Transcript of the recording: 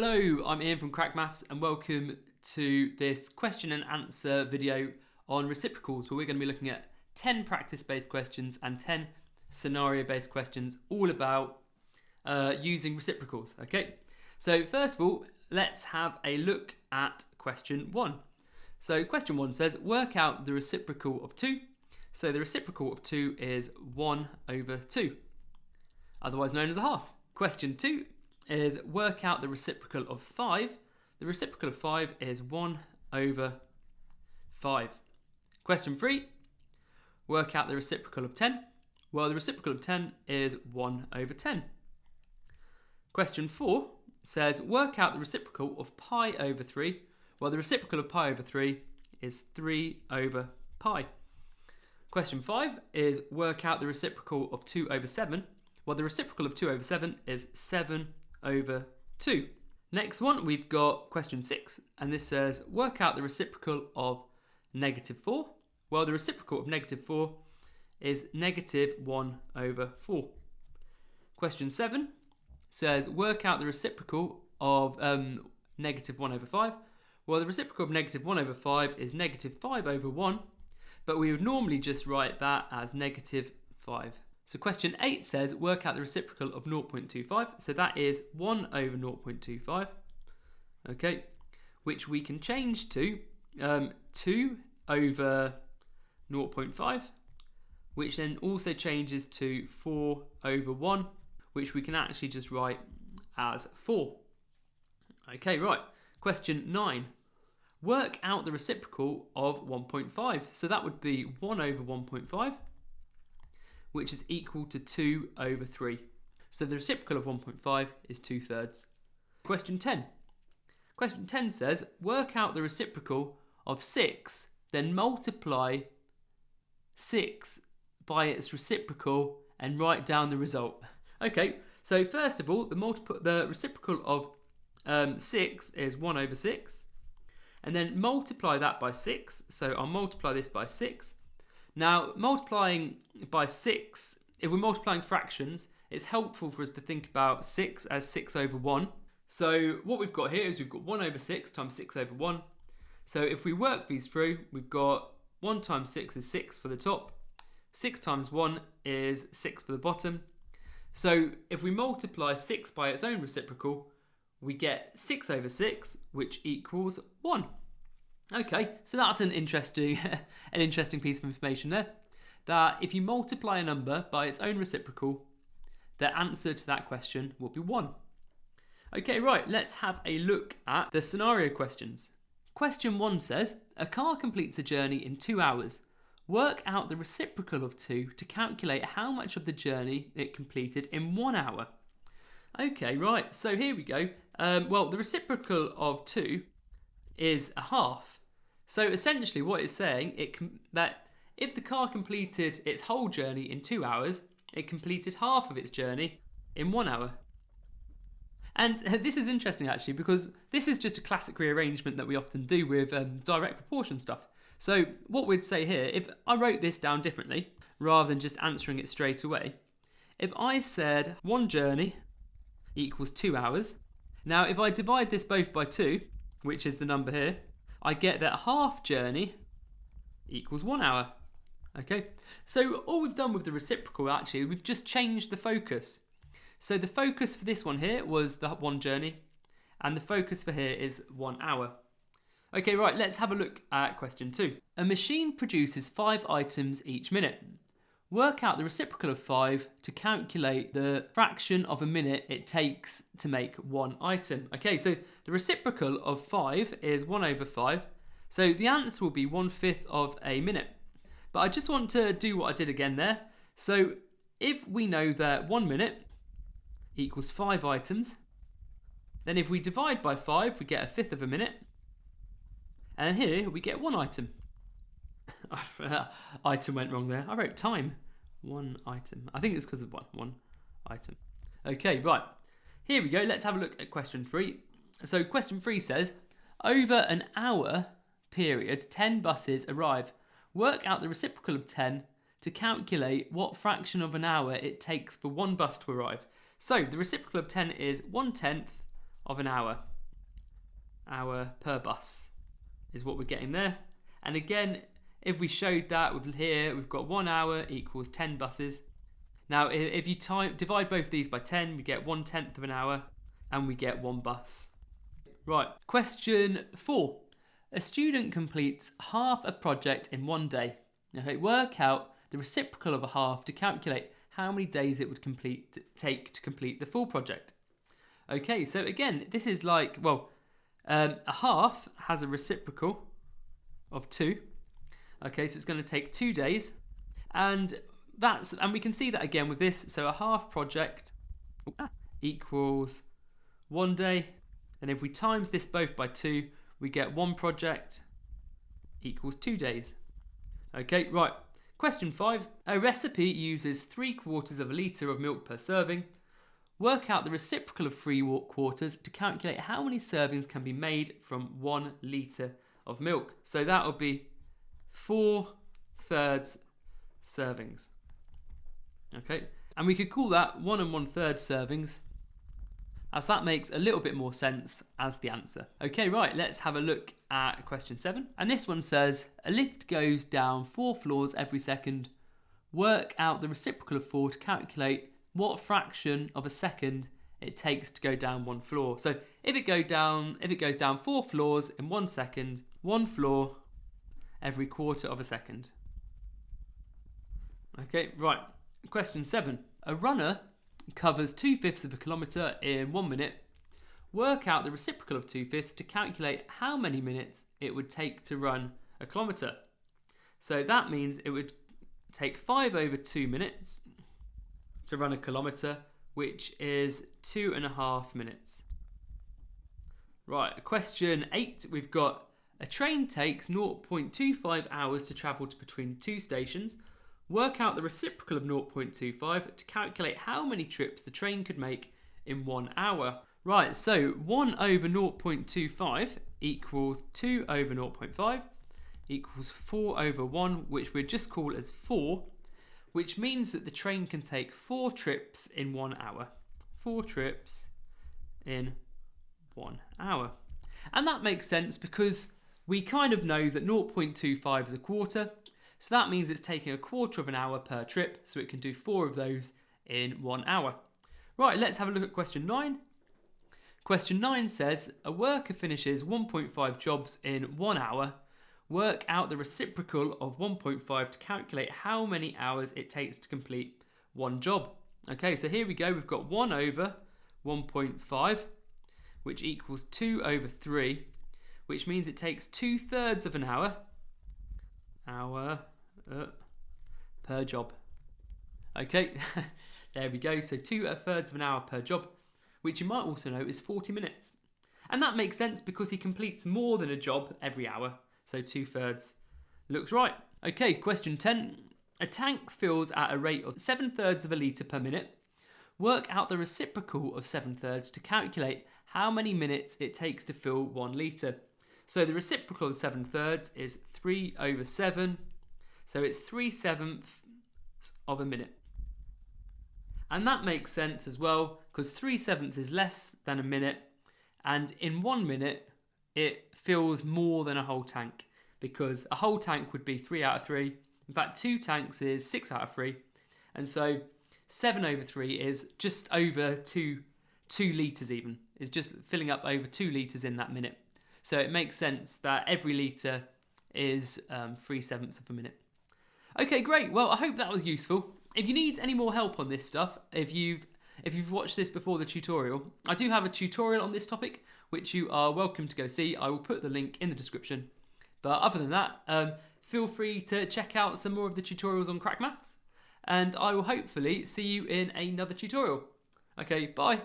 Hello, I'm Ian from crackmaths and welcome to this question and answer video on reciprocals, where we're going to be looking at 10 practice-based questions and 10 scenario-based questions all about using reciprocals. Okay, so first of all, let's have a look at question 1. So question 1 says, work out the reciprocal of 2. So the reciprocal of 2 is 1 over 2, otherwise known as a half. Question 2 is work out the reciprocal of 5. The reciprocal of 5 is 1 over 5. Question 3, work out the reciprocal of 10. Well, the reciprocal of 10 is 1 over 10. Question 4 says work out the reciprocal of pi over 3. Well, the reciprocal of pi over 3 is 3 over pi. Question 5 is work out the reciprocal of 2 over 7. Well, the reciprocal of 2 over 7 is 7 over 2. Next one, we've got question 6, and this says work out the reciprocal of negative 4. Well, the reciprocal of negative 4 is negative 1 over 4. Question 7 says work out the reciprocal of negative 1 over 5. Well, the reciprocal of negative 1 over 5 is negative 5 over 1, but we would normally just write that as negative 5. So question 8 says work out the reciprocal of 0.25. So that is 1 over 0.25, okay, which we can change to 2 over 0.5, which then also changes to 4 over 1, which we can actually just write as 4. Okay, right. Question 9. Work out the reciprocal of 1.5. So that would be 1 over 1.5, which is equal to 2 over 3. So the reciprocal of 1.5 is 2/3. Question 10. Question 10 says, work out the reciprocal of 6, then multiply 6 by its reciprocal and write down the result. Okay, so first of all, the reciprocal of 6 is 1 over 6. And then multiply that by 6. So I'll multiply this by 6. Now, multiplying by 6, if we're multiplying fractions, it's helpful for us to think about 6 as 6 over 1. So what we've got here is we've got 1 over 6 times 6 over 1. So if we work these through, we've got 1 times 6 is 6 for the top. 6 times 1 is 6 for the bottom. So if we multiply 6 by its own reciprocal, we get 6 over 6, which equals 1. Okay, so that's an interesting piece of information there. That if you multiply a number by its own reciprocal, the answer to that question will be 1. Okay, right, let's have a look at the scenario questions. Question 1 says, a car completes a journey in 2 hours. Work out the reciprocal of 2 to calculate how much of the journey it completed in 1 hour. Okay, right, so here we go. Well, the reciprocal of 2 is a half. So essentially what it's saying that if the car completed its whole journey in 2 hours, it completed half of its journey in 1 hour. And this is interesting actually, because this is just a classic rearrangement that we often do with direct proportion stuff. So what we'd say here, if I wrote this down differently, rather than just answering it straight away, if I said one journey equals 2 hours, now if I divide this both by 2, which is the number here, I get that half journey equals 1 hour. Okay, so all we've done with the reciprocal actually, we've just changed the focus. So the focus for this one here was the one journey, and the focus for here is 1 hour. Okay, right, let's have a look at question 2. A machine produces 5 items each minute. Work out the reciprocal of 5 to calculate the fraction of a minute it takes to make one item. Okay, so the reciprocal of 5 is 1 over 5. So the answer will be 1/5 of a minute. But I just want to do what I did again there. So if we know that 1 minute equals 5 items, then if we divide by 5, we get 1/5 of a minute. And here we get 1 item. Item went wrong there. I wrote time. 1 item. I think it's because of one item. Okay, right. Here we go. Let's have a look at question 3. So question 3 says, over an hour period, 10 buses arrive. Work out the reciprocal of 10 to calculate what fraction of an hour it takes for one bus to arrive. So the reciprocal of 10 is 1/10 of an hour. Hour per bus is what we're getting there. And again, if we showed that with here, we've got 1 hour equals 10 buses. Now, if you divide both of these by 10, we get 1/10 of an hour and we get 1 bus. Right, question 4. A student completes half a project in 1 day. Okay, work out the reciprocal of a half to calculate how many days it would take to complete the full project. Okay, so again, this is like, well, a half has a reciprocal of 2. Okay, so it's going to take 2 days, and we can see that again with this. So a half project equals 1 day, and if we times this both by 2, we get 1 project equals 2 days. Okay, right. Question 5. A recipe uses 3/4 of a litre of milk per serving. Work out the reciprocal of 3/4 to calculate how many servings can be made from 1 litre of milk. So that would be 4/3 servings. Okay, and we could call that 1 1/3 servings, as that makes a little bit more sense as the answer. Okay, right, let's have a look at question 7. And this one says, a lift goes down 4 floors every second. Work out the reciprocal of 4 to calculate what fraction of a second it takes to go down 1 floor. So if it goes down 4 floors in 1 second, 1 floor every quarter of a second. Okay, right. Question 7. A runner covers 2/5 of a kilometre in 1 minute. Work out the reciprocal of 2/5 to calculate how many minutes it would take to run a kilometre. So that means it would take 5/2 minutes to run a kilometre, which is 2.5 minutes. Right, question 8. We've got a train takes 0.25 hours to travel between 2 stations. Work out the reciprocal of 0.25 to calculate how many trips the train could make in 1 hour. Right, so 1/0.25 equals 2/0.5 equals 4/1, which we'll just call as 4, which means that the train can take 4 trips in 1 hour. 4 trips in 1 hour. And that makes sense because we kind of know that 0.25 is a quarter. So that means it's taking a quarter of an hour per trip, so it can do 4 of those in 1 hour. Right, let's have a look at question 9. Question 9 says, a worker finishes 1.5 jobs in 1 hour. Work out the reciprocal of 1.5 to calculate how many hours it takes to complete 1 job. Okay, so here we go. We've got 1/1.5, which equals 2/3, which means it takes 2/3 of an hour per job. Okay, there we go. So 2/3 of an hour per job, which you might also know is 40 minutes. And that makes sense because he completes more than a job every hour. So 2/3 looks right. Okay, question 10. A tank fills at a rate of 7/3 of a litre per minute. Work out the reciprocal of 7/3 to calculate how many minutes it takes to fill 1 litre. So the reciprocal of 7/3 is 3/7. So it's 3/7 of a minute. And that makes sense as well because 3/7 is less than a minute. And in 1 minute, it fills more than a whole tank because a whole tank would be 3/3. In fact, 2 tanks is 6/3. And so 7/3 is just over 2 litres even. It's just filling up over 2 litres in that minute. So it makes sense that every litre is 3/7 of a minute. Okay, great. Well, I hope that was useful. If you need any more help on this stuff, if you've watched this before the tutorial, I do have a tutorial on this topic, which you are welcome to go see. I will put the link in the description. But other than that, feel free to check out some more of the tutorials on crackmaths, and I will hopefully see you in another tutorial. Okay, bye.